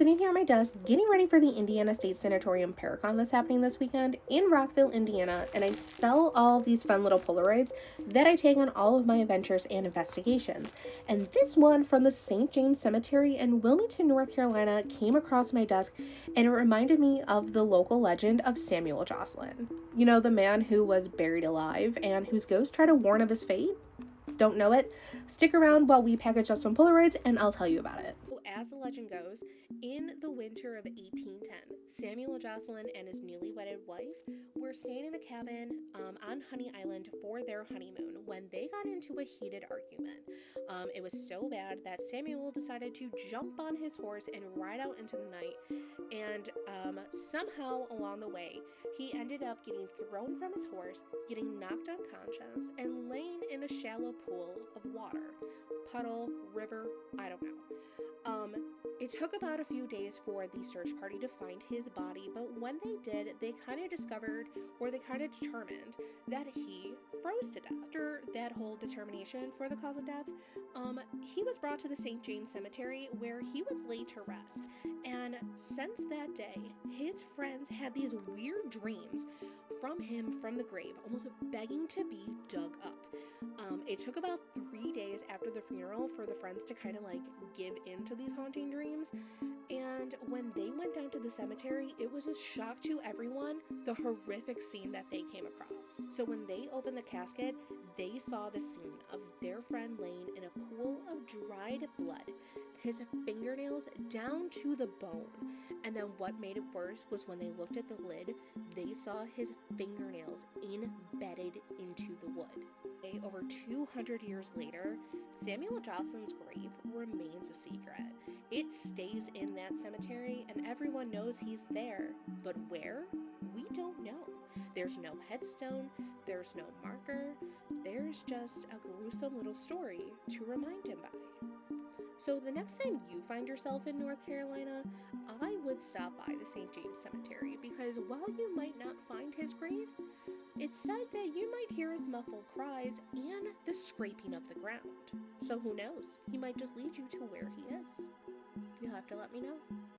Sitting here at my desk, getting ready for the Indiana State Sanatorium Paracon that's happening this weekend in Rockville, Indiana, and I sell all these fun little Polaroids that I take on all of my adventures and investigations. And this one from the St. James Cemetery in Wilmington, North Carolina, came across my desk, and it reminded me of the local legend of Samuel Jocelyn. You know, the man who was buried alive and whose ghost tried to warn of his fate? Don't know it? Stick around while we package up some Polaroids and I'll tell you about it. As the legend goes, in the winter of 1810, Samuel Jocelyn and his newly wedded wife were staying in a cabin on Honey Island for their honeymoon when they got into a heated argument. It was so bad that Samuel decided to jump on his horse and ride out into the night, and somehow along the way, he ended up getting thrown from his horse, getting knocked unconscious, and laying in a shallow pool of water. Puddle, river, I don't know. It took about a few days for the search party to find his body, but when they did, they kind of discovered, or they kind of determined, that he froze to death. After that whole determination for the cause of death, he was brought to the St. James Cemetery where he was laid to rest. And since that day, his friends had these weird dreams from him from the grave, almost begging to be dug up. It took about 3 days after the funeral for the friends to kind of like give into these haunting dreams. And when they went down to the cemetery, it was a shock to everyone, the horrific scene that they came across. So when they opened the casket, they saw the scene of their friend laying in a pool of dried blood, his fingernails down to the bone. And then what made it worse was when they looked at the lid, they saw his fingernails embedded into the wood. Over 200 years later, Samuel Jocelyn's grave remains a secret. It stays in that cemetery and everyone knows he's there, but where? We don't know. There's no headstone, there's no marker, there's just a gruesome little story to remind him by. So the next time you find yourself in North Carolina, I would stop by the St. James Cemetery because while you might not find his grave, it's said that you might hear his muffled cries and the scraping of the ground. So who knows? He might just lead you to where he is. You'll have to let me know.